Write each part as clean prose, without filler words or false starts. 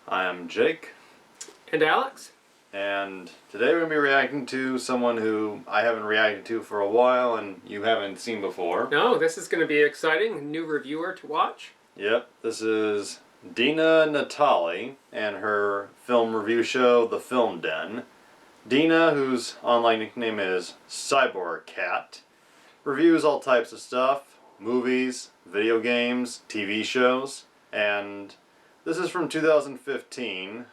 I am Jake. And Alex. And today we're going to be reacting to someone who I haven't reacted to for a while and you haven't seen before. No, this is going to be exciting. New reviewer to watch. Yep, this is Dena Natali and her film review show, The Film Den. Dena, whose online nickname is Cyborg Cat, reviews all types of stuff, movies, video games, TV shows, and this is from 2015.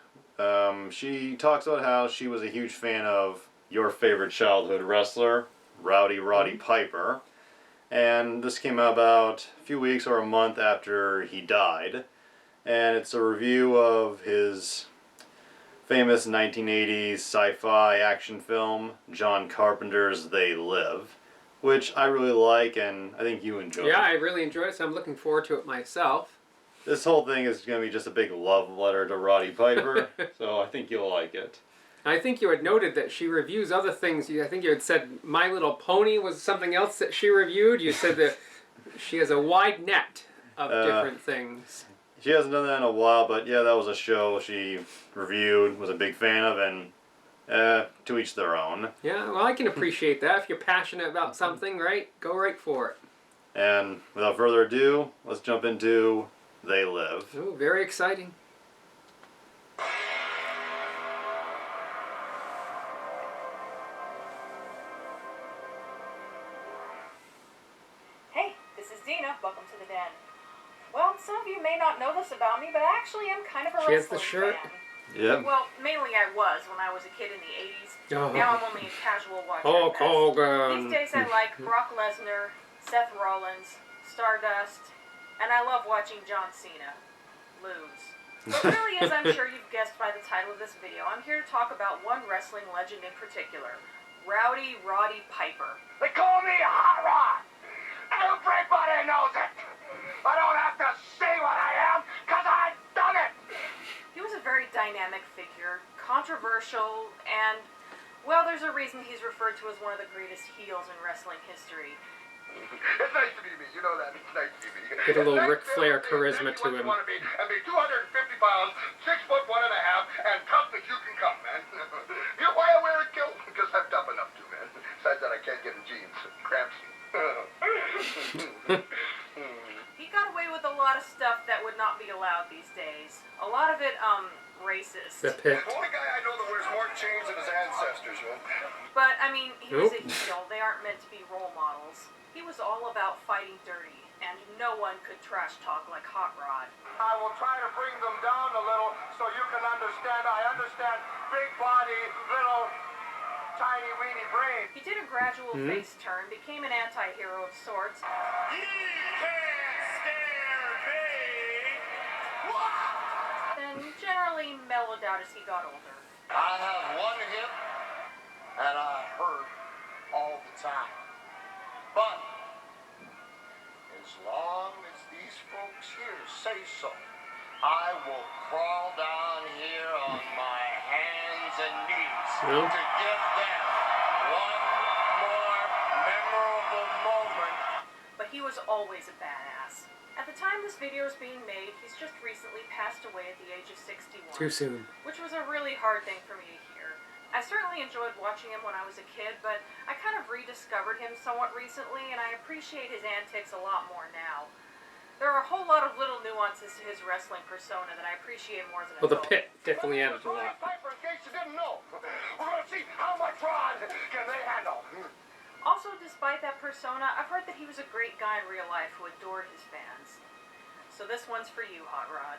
She talks about how she was a huge fan of your favorite childhood wrestler, Roddy Piper, and this came out about a few weeks or a month after he died, and it's a review of his famous 1980s sci-fi action film, John Carpenter's They Live, which I really like and I think you enjoy. Yeah, I really enjoyed it, so I'm looking forward to it myself. This whole thing is going to be just a big love letter to Roddy Piper, so I think you'll like it. I think you had noted that she reviews other things. I think you had said My Little Pony was something else that she reviewed. You said that she has a wide net of different things. She hasn't done that in a while, but yeah, that was a show she reviewed, was a big fan of, and to each their own. Yeah, well, I can appreciate that. If you're passionate about something, right, go right for it. And without further ado, let's jump into They Live. Oh, very exciting. Hey, this is Dena. Welcome to the den. Well, some of you may not know this about me, but I actually am kind of a She has wrestling the shirt. fan. Yep. Well, mainly I was when I was a kid in the 80s. Oh. Now I'm only a casual watcher. Hulk Hogan. These days I like Brock Lesnar, Seth Rollins, Stardust, and I love watching John Cena lose. But really, as I'm sure you've guessed by the title of this video, I'm here to talk about one wrestling legend in particular, Roddy Piper. They call me Hot Rod. Everybody knows it. I don't have to say what I am, because I've done it. He was a very dynamic figure, controversial, and, well, there's a reason he's referred to as one of the greatest heels in wrestling history. It's nice to be me, you know that. It's nice to be me. Get a little Ric Flair charisma to him. And be 250 pounds, 6'1.5", and tough as you can come, man. You know why I wear a kilt? Because I'm tough enough to, man. Besides that, I can't get in jeans. Cramps. He got away with a lot of stuff that would not be allowed these days. A lot of it, racist. The Pit. The only guy I know that wears more chains than his ancestors, man. But, I mean, he was a heel. They aren't meant to be role models. He was all about fighting dirty, and no one could trash talk like Hot Rod. I will try to bring them down a little so you can understand. I understand big body, little tiny weeny brain. He did a gradual face turn, became an anti-hero of sorts. He can't scare me. And generally mellowed out as he got older. I have one hip and I hurt all the time. But as long as these folks here say so, I will crawl down here on my hands and knees to give them one more memorable moment. But he was always a badass. At the time this video is being made, he's just recently passed away at the age of 61. Too soon. Which was a really hard thing for me to hear. I certainly enjoyed watching him when I was a kid, but I kind of rediscovered him somewhat recently, and I appreciate his antics a lot more now. There are a whole lot of little nuances to his wrestling persona that I appreciate more as an Well, the adult. Pit definitely added a lot. Piper, in case you didn't know, we're going to see how much Rod can they handle. Also, despite that persona, I've heard that he was a great guy in real life who adored his fans. So this one's for you, Hot Rod.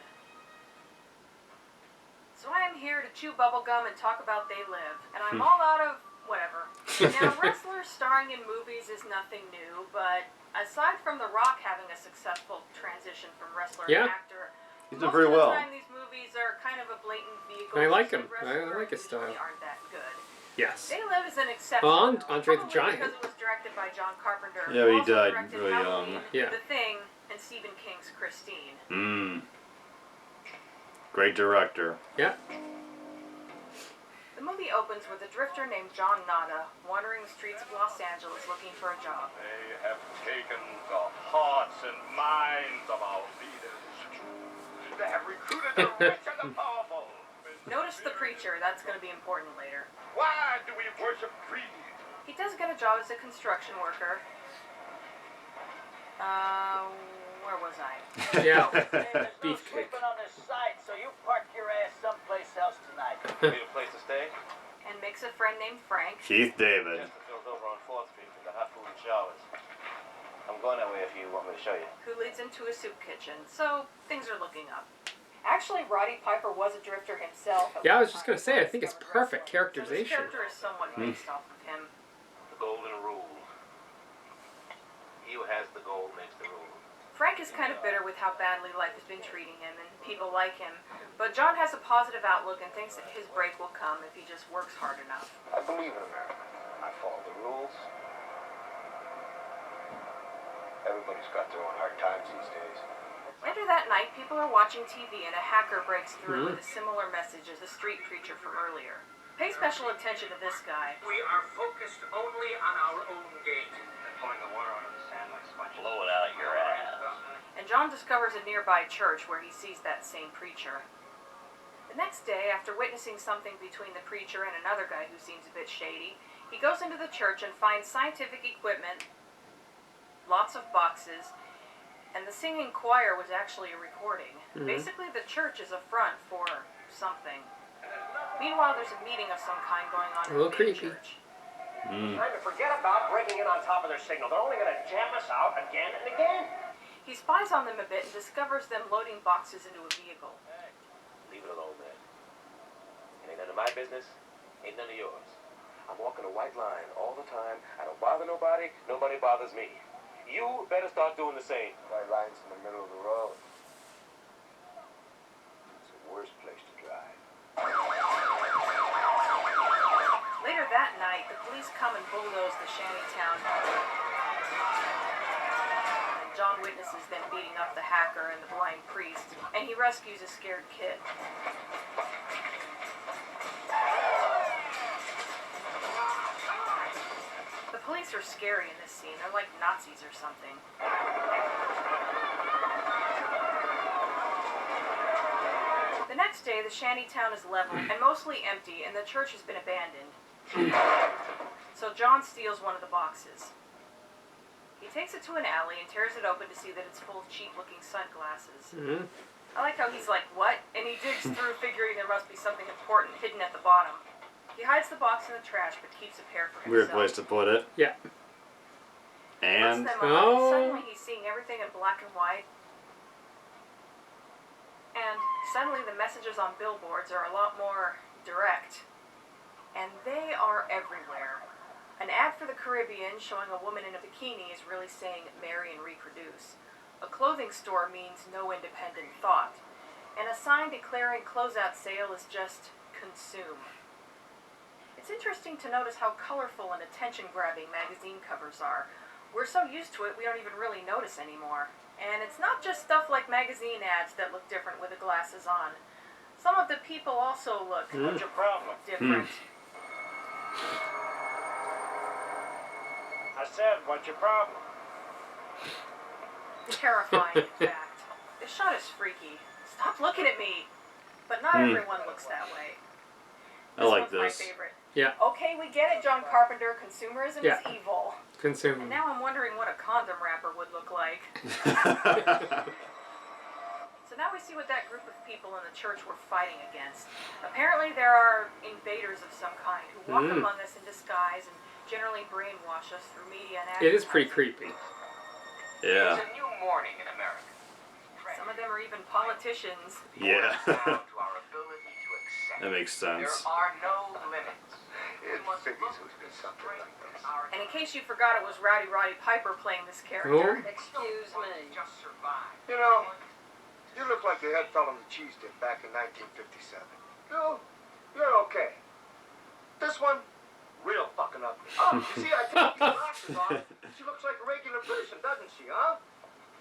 So I am here to chew bubblegum and talk about They Live, and I'm all out of whatever. Now, wrestlers starring in movies is nothing new, but aside from The Rock having a successful transition from wrestler to actor, He's done pretty well. most of the time these movies are kind of a blatant vehicle. I like him. to I wrestlers like his who usually style. aren't that good. Yes. They Live is an exception. Well, though, Andre the probably Giant. because it was directed by John Carpenter. Yeah, who he also died directed really Halloween, young. Yeah. The Thing, and Stephen King's Christine. Great director. Yeah. The movie opens with a drifter named John Nada wandering the streets of Los Angeles looking for a job. They have taken the hearts and minds of our leaders. They have recruited the rich and the powerful. Notice the preacher. That's going to be important later. Why do we worship greed? He does get a job as a construction worker. Where was I? Yeah. There's no Beefcake. sleeping on this site, so you park your ass someplace else tonight. Need a place to stay? And makes a friend named Frank. Keith David. Chesterfield's over on 4th Street for the hot food and showers. I'm going that way if you want me to show you. Who leads into a soup kitchen. So things are looking up. Actually, Roddy Piper was a drifter himself. Yeah, I was just gonna say, I think it's perfect characterization. So his character is somewhat based off of him. The golden rule. He who has the gold makes the rule. Frank is kind of bitter with how badly life has been treating him and people like him. But John has a positive outlook and thinks that his break will come if he just works hard enough. I believe in America. I follow the rules. Everybody's got their own hard times these days. Later that night, people are watching TV and a hacker breaks through with a similar message as the street preacher from earlier. Pay special attention to this guy. We are focused only on our own game. They're pouring the water onto the sand like sponge. Blow it out your ass. And John discovers a nearby church where he sees that same preacher. The next day, after witnessing something between the preacher and another guy who seems a bit shady, he goes into the church and finds scientific equipment, lots of boxes, and the singing choir was actually a recording. Basically, the church is a front for something. Meanwhile, there's a meeting of some kind going on in the main church. Time to forget about breaking in on top of their signal. They're only going to jam us out again and again. He spies on them a bit and discovers them loading boxes into a vehicle. Hey, leave it alone, man. It ain't none of my business. Ain't none of yours. I'm walking a white line all the time. I don't bother nobody. Nobody bothers me. You better start doing the same. White lines in the middle of the road. It's the worst place to drive. Later that night, the police come and bulldoze the shantytown. And John witnesses them beating up the hacker and the blind priest, and he rescues a scared kid. The police are scary in this scene. They're like Nazis or something. The next day, the shantytown is leveled and mostly empty, and the church has been abandoned. So John steals one of the boxes. He takes it to an alley and tears it open to see that it's full of cheap-looking sunglasses. I like how he's like, what? And he digs through, figuring there must be something important hidden at the bottom. He hides the box in the trash, but keeps a pair for himself. Weird place to put it. Yeah. And Puts them on. Suddenly he's seeing everything in black and white. And suddenly the messages on billboards are a lot more direct. And they are everywhere. An ad for the Caribbean showing a woman in a bikini is really saying marry and reproduce. A clothing store means no independent thought. And a sign declaring closeout sale is just consume. It's interesting to notice how colorful and attention-grabbing magazine covers are. We're so used to it we don't even really notice anymore. And it's not just stuff like magazine ads that look different with the glasses on. Some of the people also look What's your problem? different. I said, what's your problem? Terrifying, in fact. This shot is freaky. Stop looking at me! But not everyone looks that way. I like one's this. my favorite. Yeah. Okay, we get it, John Carpenter. Consumerism is evil. Consume. And now I'm wondering what a condom wrapper would look like. So now we see what that group of people in the church were fighting against. Apparently there are invaders of some kind who walk among us in disguise and generally brainwash us through media and advertising. It is pretty creepy. Yeah. It's a new morning in America. Some of them are even politicians. Yeah. Down to our ability to accept. That makes sense. There are no limits. It figures it would be something like this. And in case you forgot, it was Roddy Piper playing this character. Excuse me. Just survive. You know, you look like the head fellow in the cheese dip back in 1957. You're okay. This one, real fucking ugly. Oh, you see, I took these glasses off. She looks like a regular person, doesn't she, huh?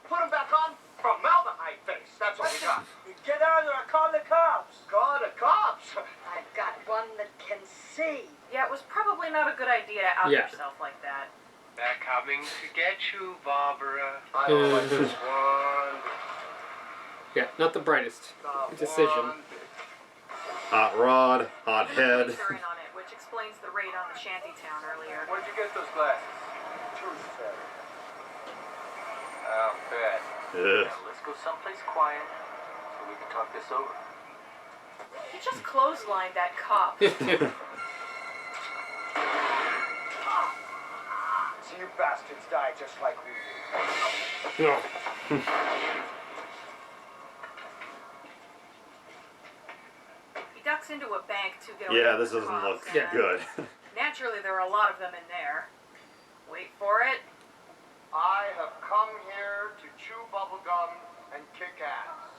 Put them back on. Formaldehyde face. That's what we got. Get out of there. Call the cops. Call the cops. I've got one that can see. Yeah, it was probably not a good idea to out yourself like that. They're coming to get you, Barbara. I don't like this one. Yeah, not the brightest Not decision. one bit. Hot rod, hot head. Police are in on it, which explains the raid on the shanty town earlier. Where'd you get those glasses? Truth seller. Oh, bad. Ugh. Now, let's go someplace quiet so we can talk this over. He just clotheslined that cop. So you bastards die just like we do. No. He ducks into a bank to get away Yeah, from this the doesn't cops, look and good. Naturally, there are a lot of them in there. Wait for it. I have come here to chew bubblegum and kick ass.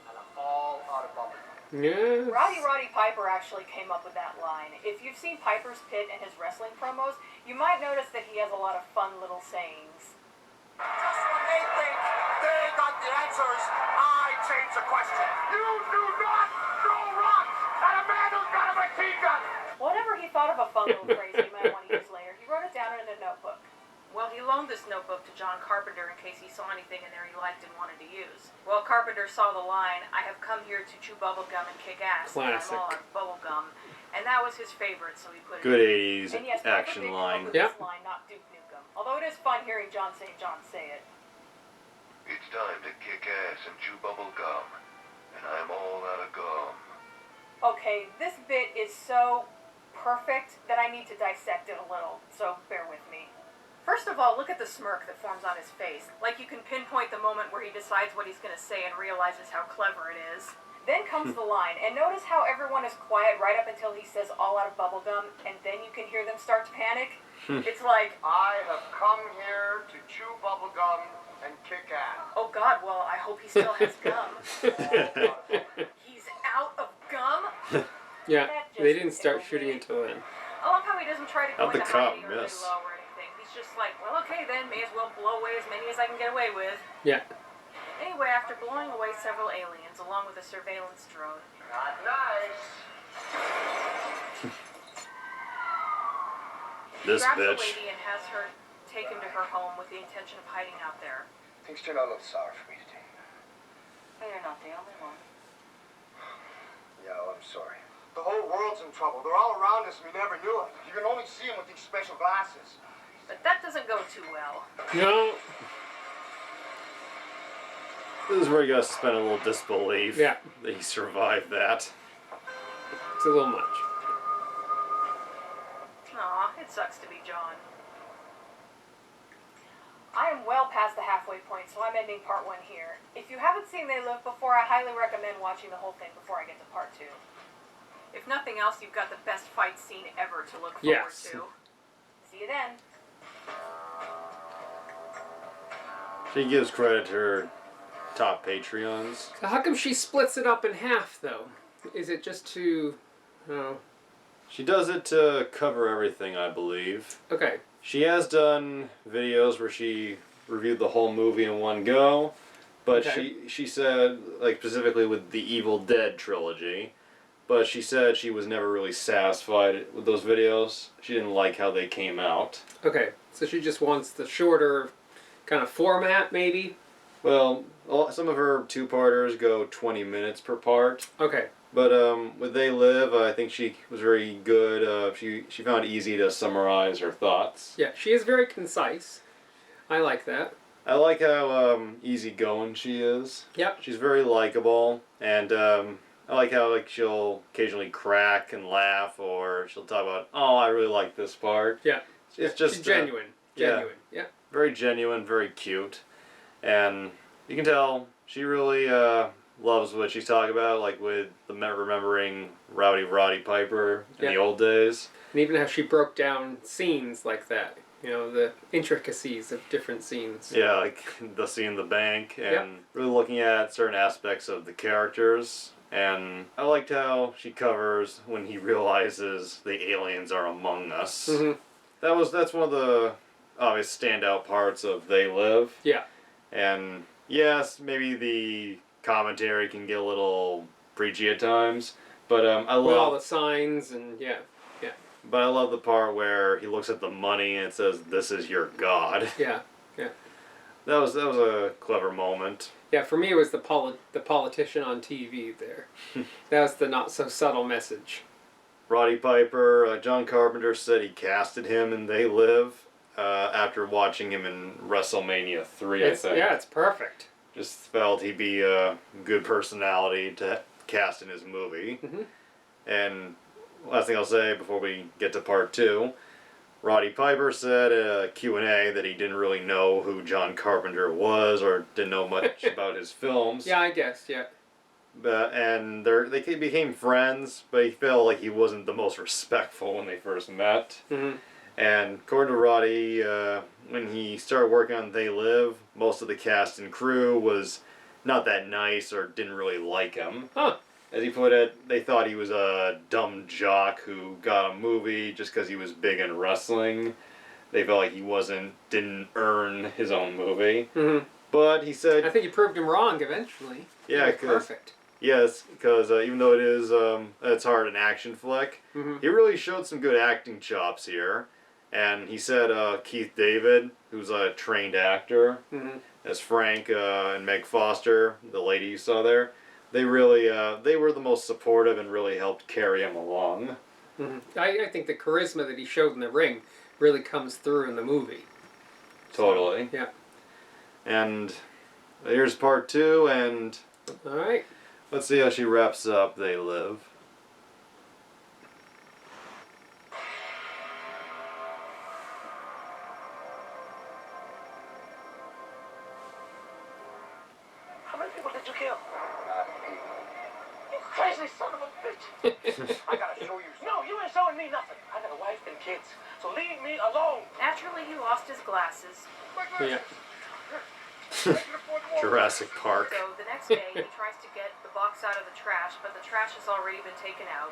And I'm all out of bubblegum. Yes. Roddy Piper actually came up with that line. If you've seen Piper's Pit and his wrestling promos, you might notice that he has a lot of fun little sayings. Just when they think they got the answers, I change the question. You do not throw rocks at a man who's got a machine gun! Whatever he thought of a fun little phrase he might want to use later, he wrote it down in a notebook. Well, he loaned this notebook to John Carpenter in case he saw anything in there he liked and wanted to use. Well, Carpenter saw the line, "I have come here to chew bubblegum and kick ass." Classic. And I'm all out of bubblegum. And that was his favorite, so he put it Good in. 80s And yes, Piper action did come line. up with Yep. this line, not Duke Nukem. Although it is fun hearing John St. John say it. It's time to kick ass and chew bubble gum. And I'm all out of gum. Okay, this bit is so perfect that I need to dissect it a little, so bear with me. First of all, look at the smirk that forms on his face. Like you can pinpoint the moment where he decides what he's going to say and realizes how clever it is. Then comes the line, and notice how everyone is quiet right up until he says all out of bubblegum, and then you can hear them start to panic. It's like, I have come here to chew bubblegum and kick ass. oh god, well, I hope he still has gum. He's out of gum? Yeah, That just they didn't start tickled shooting me. until then. I love how he doesn't try to go How'd the into cop hiding or lay miss? low or anything. He's just like, well, okay then, may as well blow away as many as I can get away with. Yeah. Anyway, after blowing away several aliens, along with a surveillance drone, Not nice. This grabs a bitch. lady and has her taken to her home with the intention of hiding out there. Things turned out a little sour for me today. Well, you're not the only one. Yeah, well, I'm sorry. The whole world's in trouble. They're all around us and we never knew it. You can only see them with these special glasses. But that doesn't go too well. No. This is where you gotta suspend a little disbelief Yeah. that he survived that. It's a little much. Aw, it sucks to be John. I am well past the halfway point, so I'm ending part 1 here. If you haven't seen They Live before, I highly recommend watching the whole thing before I get to part 2. If nothing else, you've got the best fight scene ever to look forward Yes. to. See you then. She gives credit to her top Patreons. So how come she splits it up in half, though? Is it just to... Oh. She does it to cover everything, I believe. Okay. She has done videos where she reviewed the whole movie in one go, but Okay. she said, like specifically with the Evil Dead trilogy, but she said she was never really satisfied with those videos. She didn't like how they came out. Okay. So she just wants the shorter kind of format, maybe? Well, some of her two-parters go 20 minutes per part. Okay. But with They Live, I think she was very good. She found it easy to summarize her thoughts. Yeah, she is very concise. I like that. I like how easygoing she is. Yep. She's very likable, and I like how she'll occasionally crack and laugh, or she'll talk about, oh, I really like this part. Yeah. It's just She's genuine. Genuine. Yeah. very genuine, very cute, and you can tell she really loves what she's talking about, like with the remembering Roddy Piper in the old days. And even how she broke down scenes like that. You know, the intricacies of different scenes. Yeah, like the scene in the bank, and really looking at certain aspects of the characters. And I liked how she covers when he realizes the aliens are among us. Mm-hmm. That's one of the obvious standout parts of They Live. Yeah. And yes, maybe the commentary can get a little preachy at times, but I With all love. the signs and But I love the part where he looks at the money and it says, "This is your god." yeah. That was a clever moment. Yeah, for me it was the politician on TV there. That was the not so subtle message. Roddy Piper, John Carpenter said he casted him in They Live after watching him in WrestleMania 3, I think. Yeah, it's perfect. Just felt he'd be a good personality to cast in his movie. Mm-hmm. And last thing I'll say before we get to part 2, Roddy Piper said in a Q&A that he didn't really know who John Carpenter was or didn't know much about his films. Yeah, I guessed, yeah. And they became friends, but he felt like he wasn't the most respectful when they first met. Mm-hmm. And according to Roddy, when he started working on They Live, most of the cast and crew was not that nice or didn't really like him. Huh. As he put it, they thought he was a dumb jock who got a movie just because he was big in wrestling. They felt like he didn't earn his own movie. Mm-hmm. But he said... I think you proved him wrong eventually. Yeah, it was perfect. Yes, because even though it is, it's hard an action flick, Mm-hmm. he really showed some good acting chops here. And he said Keith David, who's a trained actor, Mm-hmm. as Frank and Meg Foster, the lady you saw there, they really, they were the most supportive and really helped carry him along. Mm-hmm. I think the charisma that he showed in the ring really comes through in the movie. Totally. So, yeah. And here's part 2, and All right. let's see how she wraps up They Live. How many people did you kill? 9 people. You crazy son of a bitch! I gotta show you. No, you ain't showing me nothing. I got a wife and kids, so leave me alone. Naturally, he lost his glasses. Yeah. Jurassic Park. So the next day, he tries to get the box out of the trash, but the trash has already been taken out.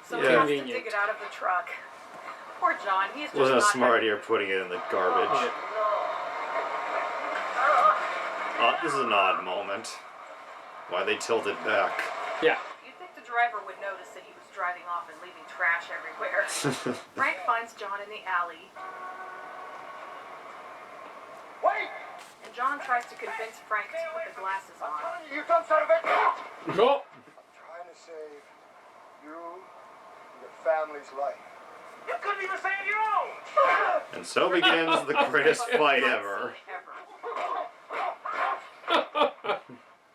So he has to Convenient. dig it out of the truck. Poor John. He's just Wasn't a not smart happy. idea putting it in the garbage. Yeah. This is an odd moment. Why they tilted back. Yeah. You'd think the driver would notice that he was driving off and leaving trash everywhere. Frank finds John in the alley, Wait! and John tries to convince Frank to put the glasses on. You dumb son of a bitch! Go. Trying to save you and your family's life. You couldn't even save your own! And so begins the greatest fight ever.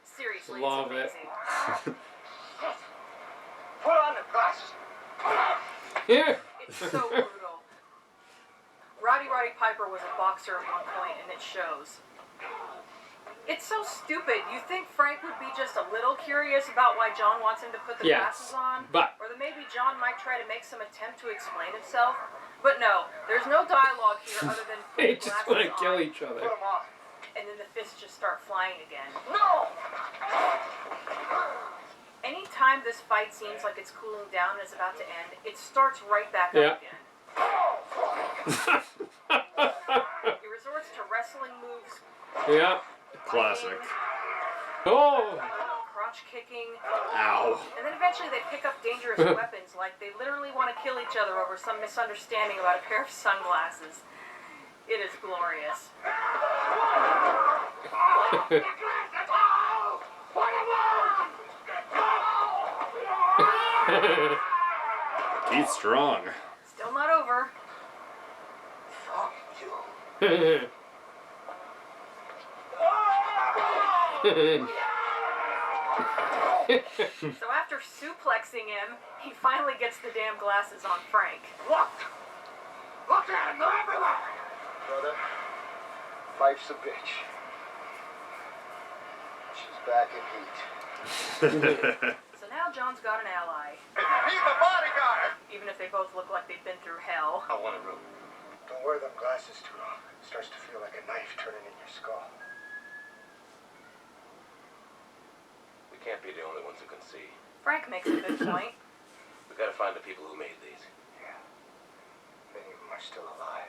Seriously, Love it's it. amazing. Put on the glasses. Yeah. It's so brutal. Roddy Piper was a boxer at one point, and it shows. It's so stupid. You think Frank would be just a little curious about why John wants him to put the Yes, glasses on? but- Or that maybe John might try to make some attempt to explain himself? But no, there's no dialogue here other than put They the just glasses want to kill on, each other. Put them on. and then the fists just start flying again. No! Anytime this fight seems like it's cooling down and is about to end, it starts right back Yeah. up again. He resorts to wrestling moves, Yeah. Classic. Oh. crotch kicking, Ow. and then eventually they pick up dangerous weapons, like they literally want to kill each other over some misunderstanding about a pair of sunglasses. It is glorious. Keith Strong. Still not over. Fuck you. So after suplexing him, he finally gets the damn glasses on Frank. Look! Look at him! They're everywhere! Brother, life's a bitch. She's back in heat. So now John's got an ally, He's the bodyguard! even if they both look like they've been through hell. I want a room. Don't wear them glasses too long. It starts to feel like a knife turning in your skull. We can't be the only ones who can see. Frank makes a good point. We gotta find the people who made these. Yeah. Many of them are still alive.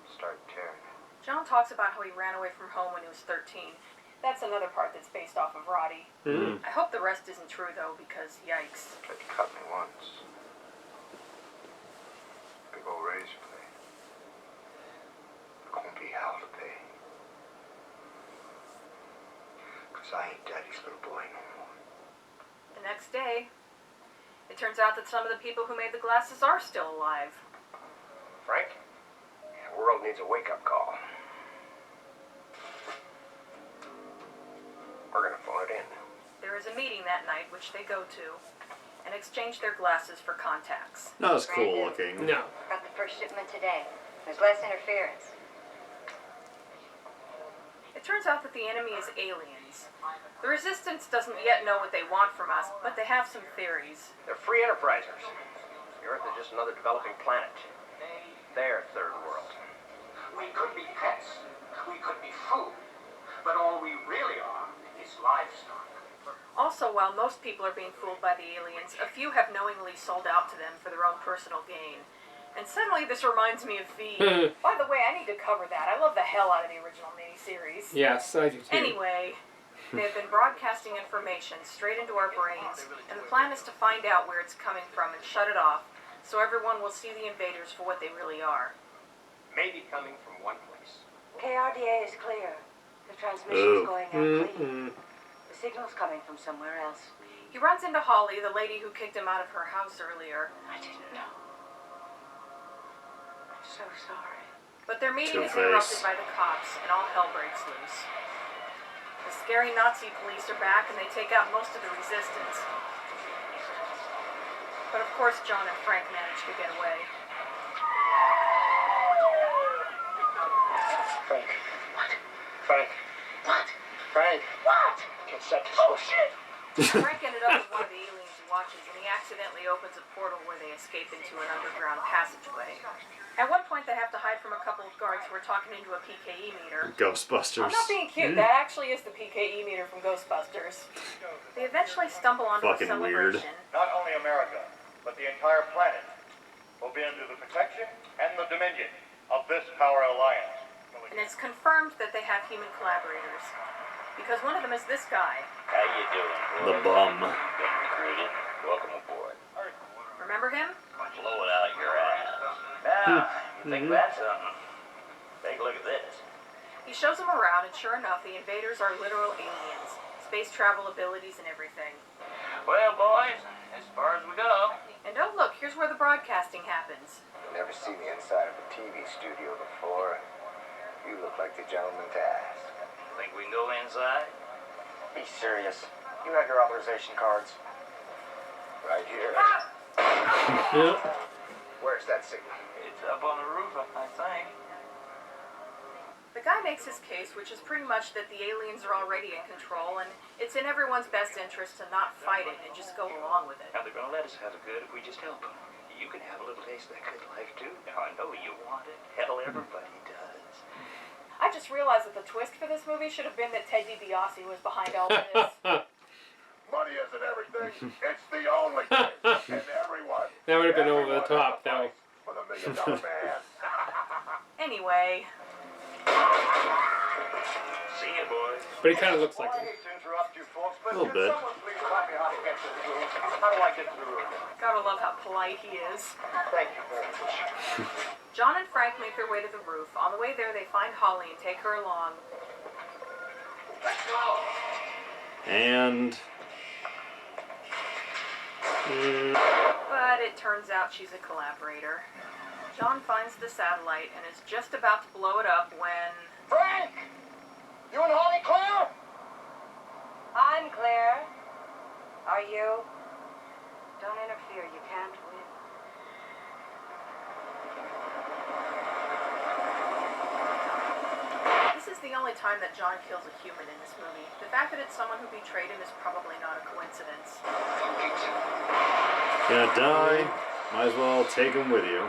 Start tearing it. John talks about how he ran away from home when he was 13. That's another part that's based off of Roddy. Mm. I hope the rest isn't true, though, because yikes. But he cut me once. Big old razor blade. There won't be hell to pay. 'cause I ain't Daddy's little boy no more. The next day, it turns out that some of the people who made the glasses are still alive. Frank, the world needs a wake-up call. We're gonna phone it in. There is a meeting that night which they go to and exchange their glasses for contacts. Not as cool looking. No. Got the first shipment today. There's less interference. It turns out that the enemy is aliens. The Resistance doesn't yet know what they want from us, but they have some theories. They're free enterprisers. The Earth is just another developing planet. They're third world. We could be pets, we could be food, but all we really are is livestock. Also, while most people are being fooled by the aliens, a few have knowingly sold out to them for their own personal gain. And suddenly this reminds me of V. By the way, I need to cover that. I love the hell out of the original miniseries. Yes, I do too. Anyway, they have been broadcasting information straight into our brains, and the plan is to find out where it's coming from and shut it off, so everyone will see the invaders for what they really are. Maybe coming from one place. KRDA is clear. The transmission's going out clean. Mm-mm. The signal's coming from somewhere else. He runs into Holly, the lady who kicked him out of her house earlier. I didn't know. I'm so sorry. But their meeting is Two-Face. interrupted by the cops, and all hell breaks loose. The scary Nazi police are back, and they take out most of the resistance. But of course, John and Frank manage to get away. Frank. What? Frank. What? Frank. What? Get set to Oh, switch. shit! Frank ended up with one of the aliens' watches, and he accidentally opens a portal where they escape into an underground passageway. At one point, they have to hide from a couple of guards who are talking into a PKE meter. Ghostbusters. I'm not being cute. That actually is the PKE meter from Ghostbusters. They eventually stumble onto Fucking a celebration. weird. Not only America, but the entire planet will be under the protection and the dominion of this power alliance. And it's confirmed that they have human collaborators. Because one of them is this guy. How you doing, The boys? bum. Been recruited. Welcome aboard. Remember him? Blow it out your ass. Now, you think that's something? Take a look at this. He shows them around, and sure enough, the invaders are literal aliens. Space travel abilities and everything. Well, boys, as far as we go. And oh look, here's where the broadcasting happens. Never seen the inside of a TV studio before. You look like the gentleman to ask. Think we can go inside? Be serious. You have your authorization cards. Right here. Yep. Where's that signal? It's up on the roof, I think. The guy makes his case, which is pretty much that the aliens are already in control, and it's in everyone's best interest to not fight it and just go along with it. Now they're gonna let us have it good if we just help them. You can have a little taste of that good life too. Now I know you want it. Hell, everybody does. I just realized that the twist for this movie should have been that Ted DiBiase was behind all of this. Money isn't everything. It's the only thing. And everyone. That would have been over the everyone top, has a though. price For the $1 million man. Anyway, See you, boys. But he kind of looks like Well, I him. hate to interrupt you folks, but A little can bit. someone please tell me how to get to the room? How do I get to the room? gotta love how polite he is. Thank you very much. John and Frank make their way to the roof. On the way there, they find Holly and take her along. Let's go. And But it turns out she's a collaborator. John finds the satellite and is just about to blow it up when... Frank! You and Holly clear? I'm clear. Are you? Don't interfere. You can't win. This is the only time that John kills a human in this movie. The fact that it's someone who betrayed him is probably not a coincidence. gonna die. Might as well take him with you.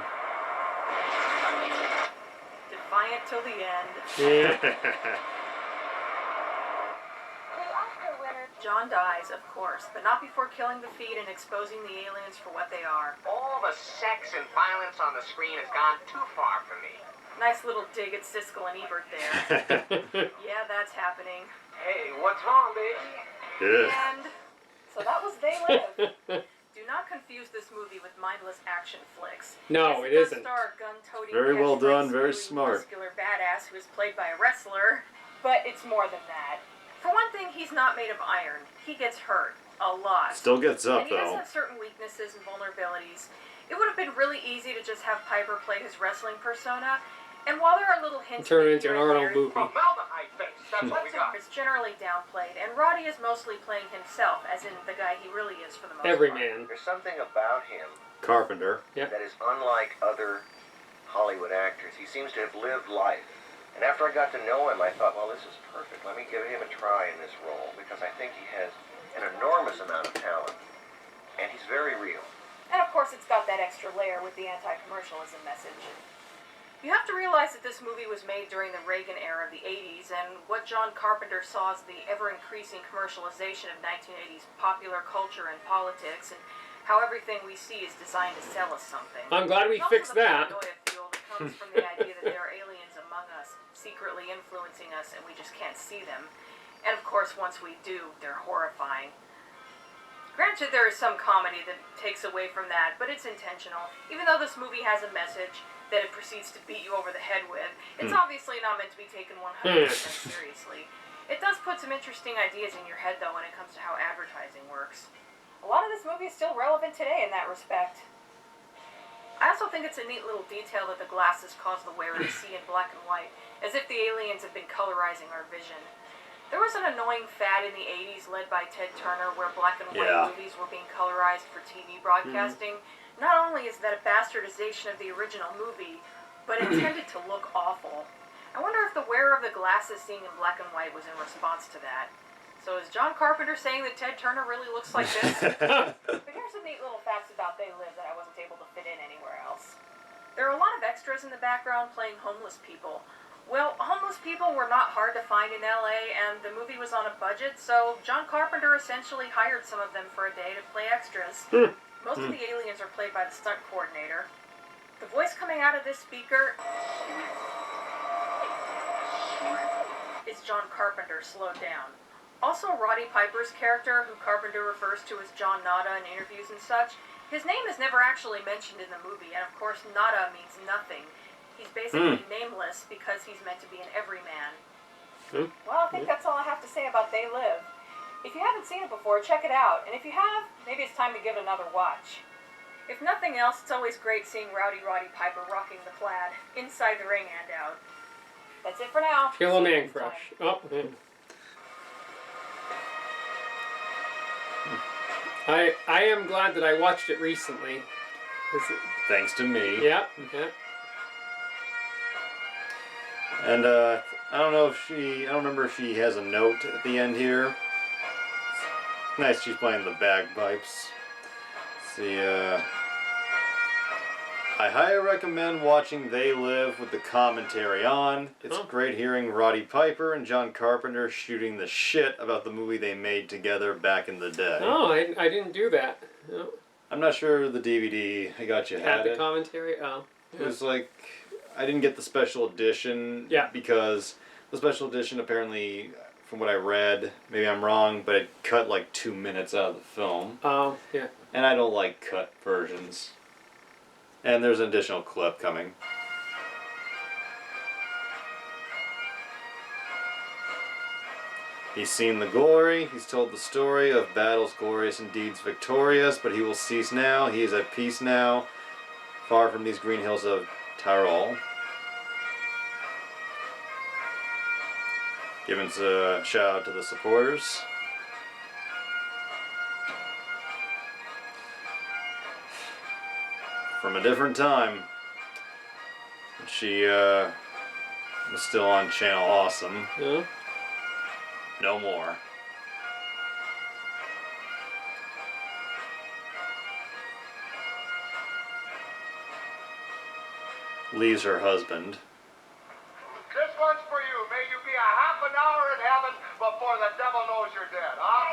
Defiant till the end. Yeah. John dies, of course, but not before killing the feed and exposing the aliens for what they are. All the sex and violence on the screen has gone too far for me. Nice little dig at Siskel and Ebert there. Yeah, that's happening. Hey, what's wrong, baby? Ugh. And so that was They Live. Do not confuse this movie with mindless action flicks. No, it Yes, isn't. Star gun-toting, Very well catchphrase done, very wielding smart. muscular badass who is played by a wrestler, but it's more than that. For one thing, he's not made of iron. He gets hurt a lot. Still gets up, and he does though. have certain weaknesses and vulnerabilities. It would have been really easy to just have Piper play his wrestling persona. And while there are little hints Turn of it into an Arnold movie. Formaldehyde face, that's what we got. it's generally downplayed, and Roddy is mostly playing himself, as in the guy he really is for the most Every part. man. There's something about him Carpenter. Yep. that is unlike other Hollywood actors. He seems to have lived life. And after I got to know him, I thought, well, this is perfect. Let me give him a try in this role, because I think he has an enormous amount of talent. And he's very real. And of course, it's got that extra layer with the anti-commercialism message. You have to realize that this movie was made during the Reagan era of the 80s, and what John Carpenter saw as the ever-increasing commercialization of 1980s popular culture and politics, and how everything we see is designed to sell us something. I'm glad we fixed that. It's also the paranoia fuel that comes from the idea that there are aliens among us, secretly influencing us, and we just can't see them. And of course, once we do, they're horrifying. Granted, there is some comedy that takes away from that, but it's intentional. Even though this movie has a message that it proceeds to beat you over the head with, it's obviously not meant to be taken 100% seriously. It does put some interesting ideas in your head, though, when it comes to how advertising works. A lot of this movie is still relevant today in that respect. I also think it's a neat little detail that the glasses cause the wearer to see in black and white, as if the aliens have been colorizing our vision. There was an annoying fad in the 80s led by Ted Turner where black and white movies were being colorized for TV broadcasting. Not only is that a bastardization of the original movie, but intended to look awful. I wonder if the wearer of the glasses seeing in black and white was in response to that. So is John Carpenter saying that Ted Turner really looks like this? But here's some neat little facts about They Live that I wasn't able to fit in anywhere else. There are a lot of extras in the background playing homeless people. Well, homeless people were not hard to find in LA, and the movie was on a budget, so John Carpenter essentially hired some of them for a day to play extras. Most of the aliens are played by the stunt coordinator. The voice coming out of this speaker is John Carpenter slowed down. Also, Roddy Piper's character, who Carpenter refers to as John Nada in interviews and such, his name is never actually mentioned in the movie, and of course Nada means nothing. He's basically nameless because he's meant to be an everyman. Well, I think that's all I have to say about They Live. If you haven't seen it before, check it out. And if you have, maybe it's time to give it another watch. If nothing else, it's always great seeing Roddy Piper rocking the plaid, inside the ring and out. That's it for now. Feel a man crush. Oh, I am glad that I watched it recently. Thanks to me. Yep. And I don't remember if she has a note at the end here. Nice, she's playing the bagpipes. Let's see, I highly recommend watching They Live with the commentary on. It's great hearing Roddy Piper and John Carpenter shooting the shit about the movie they made together back in the day. Oh, I didn't do that. No. I'm not sure the DVD I got you had the it. commentary? Oh. It was like, I didn't get the special edition because the special edition apparently, from what I read, maybe I'm wrong, but it cut like 2 minutes out of the film. Oh, yeah. And I don't like cut versions. And there's an additional clip coming. He's seen the glory, he's told the story of battles glorious and deeds victorious, but he will cease now, he is at peace now, far from these green hills of Tyrol. Giving a shout out to the supporters. From a different time. She was still on Channel Awesome. Yeah. No more. Leaves her husband. This one's for you. May you be a half an hour in heaven before the devil knows you're dead, huh?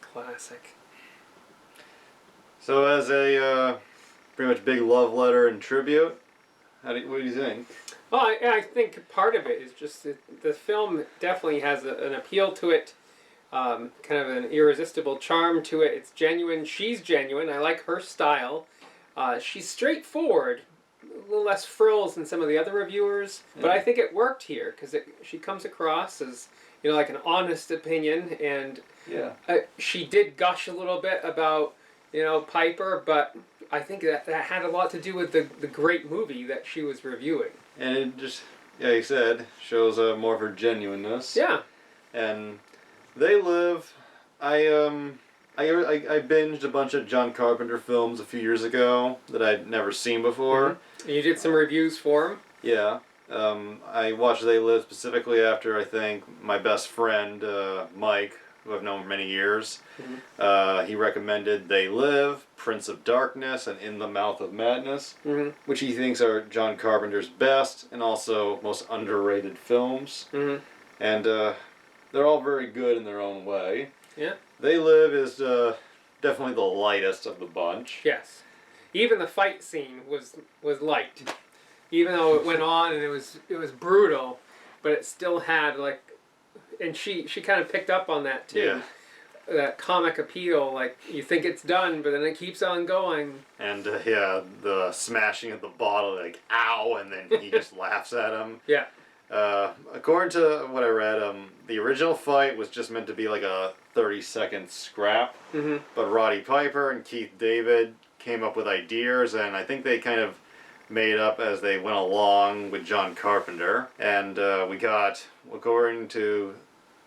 Classic. So as a pretty much big love letter and tribute, what do you think? Well, I think part of it is just that the film definitely has an appeal to it kind of an irresistible charm to it. It's genuine. She's genuine. I like her style. She's straightforward. A little less frills than some of the other reviewers, but I think it worked here because she comes across as, you know, like an honest opinion, and she did gush a little bit about, you know, Piper, but I think that had a lot to do with the great movie that she was reviewing. And it just, yeah, you said, shows more of her genuineness. Yeah. And They Live, I binged a bunch of John Carpenter films a few years ago that I'd never seen before. Mm-hmm. And you did some reviews for him? Yeah. I watched They Live specifically after, I think, my best friend, Mike, who I've known for many years, he recommended They Live, Prince of Darkness, and In the Mouth of Madness, which he thinks are John Carpenter's best and also most underrated films. And they're all very good in their own way. Yeah. They Live is definitely the lightest of the bunch. Yes. Even the fight scene was light. Even though it went on and it was brutal, but it still had like, and she kind of picked up on that too. Yeah. That comic appeal, like you think it's done, but then it keeps on going. And yeah, the smashing of the bottle, like ow, and then he just laughs at him. Yeah. According to what I read, the original fight was just meant to be like a 30-second scrap. But Roddy Piper and Keith David came up with ideas, and I think they kind of made up as they went along with John Carpenter. And we got, according to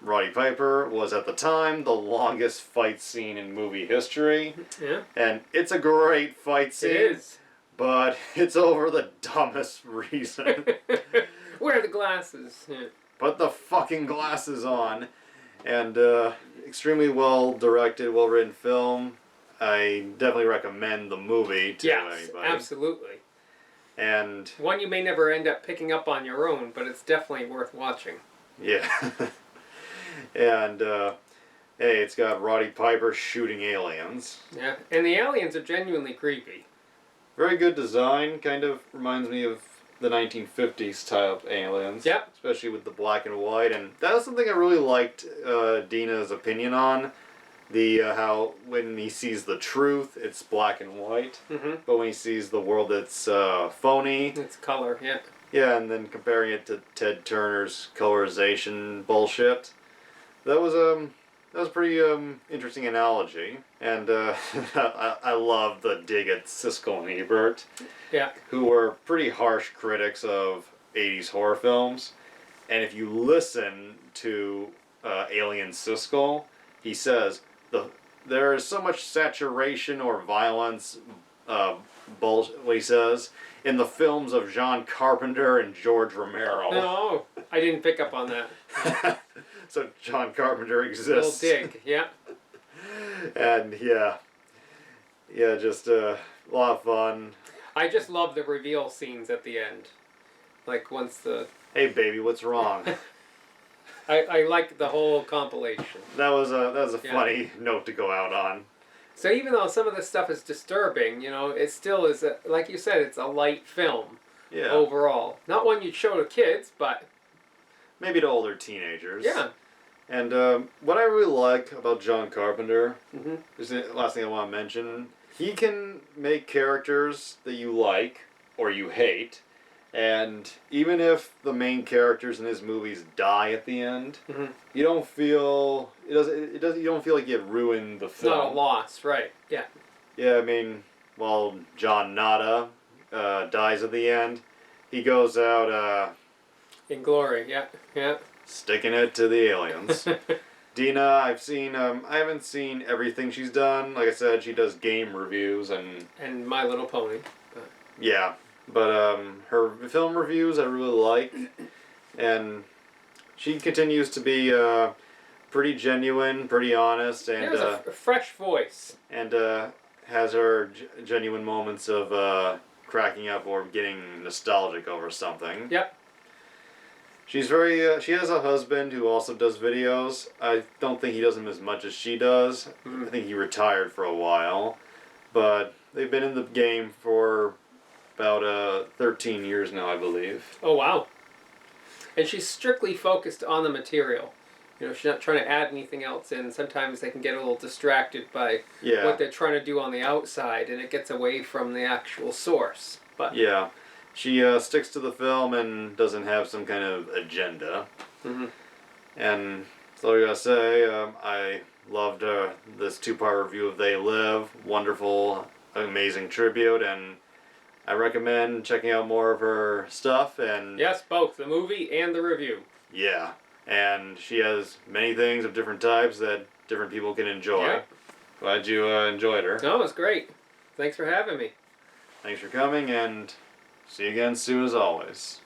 Roddy Piper, was at the time the longest fight scene in movie history. Yeah. And it's a great fight scene. It is. But it's over the dumbest reason. Wear the glasses. Yeah. Put the fucking glasses on. And extremely well directed, well written film. I definitely recommend the movie to anybody. Absolutely. And one you may never end up picking up on your own, but it's definitely worth watching. Yeah. And hey, it's got Roddy Piper shooting aliens. Yeah, and the aliens are genuinely creepy. Very good design. Kind of reminds me of the 1950s type aliens. Yep. Especially with the black and white. And that was something I really liked Dena's opinion on. The how when he sees the truth, it's black and white. But when he sees the world, it's phony. It's color, yeah. Yeah, and then comparing it to Ted Turner's colorization bullshit. That was a pretty interesting analogy. And I love the dig at Siskel and Ebert. Yeah. Who were pretty harsh critics of 80s horror films. And if you listen to Alien Siskel, he says, there is so much saturation or violence, what he says, in the films of John Carpenter and George Romero. No, I didn't pick up on that. So John Carpenter exists. Little dig, yeah. And yeah, just a lot of fun. I just love the reveal scenes at the end. Like once the... Hey baby, what's wrong? I like the whole compilation. That was a funny note to go out on. So even though some of this stuff is disturbing, you know, it still is, like you said, it's a light film. Yeah. Overall. Not one you'd show to kids, but... Maybe to older teenagers. Yeah. And what I really like about John Carpenter, is the last thing I want to mention, he can make characters that you like or you hate, and even if the main characters in his movies die at the end, you don't feel you don't feel like you ruined the film. Not a loss, right? Yeah. Yeah, I mean, while John Nada dies at the end, he goes out in glory. Yeah. Sticking it to the aliens. Dena, I've seen. I haven't seen everything she's done. Like I said, she does game reviews and My Little Pony. Yeah, but her film reviews I really like, and she continues to be pretty genuine, pretty honest, and has a fresh voice. And has her genuine moments of cracking up or getting nostalgic over something. Yep. She's very. She has a husband who also does videos. I don't think he does them as much as she does. I think he retired for a while, but they've been in the game for about 13 years now, I believe. Oh wow! And she's strictly focused on the material. You know, she's not trying to add anything else in. Sometimes they can get a little distracted by Yeah. what they're trying to do on the outside, and it gets away from the actual source. But Yeah. She sticks to the film and doesn't have some kind of agenda. Mm-hmm. And so I gotta say, I loved this 2-part review of They Live. Wonderful, amazing tribute, and I recommend checking out more of her stuff. And yes, both the movie and the review. yeah, and she has many things of different types that different people can enjoy. Yeah. Glad you enjoyed her. No, it was great. Thanks for having me. Thanks for coming, and see you again soon as always.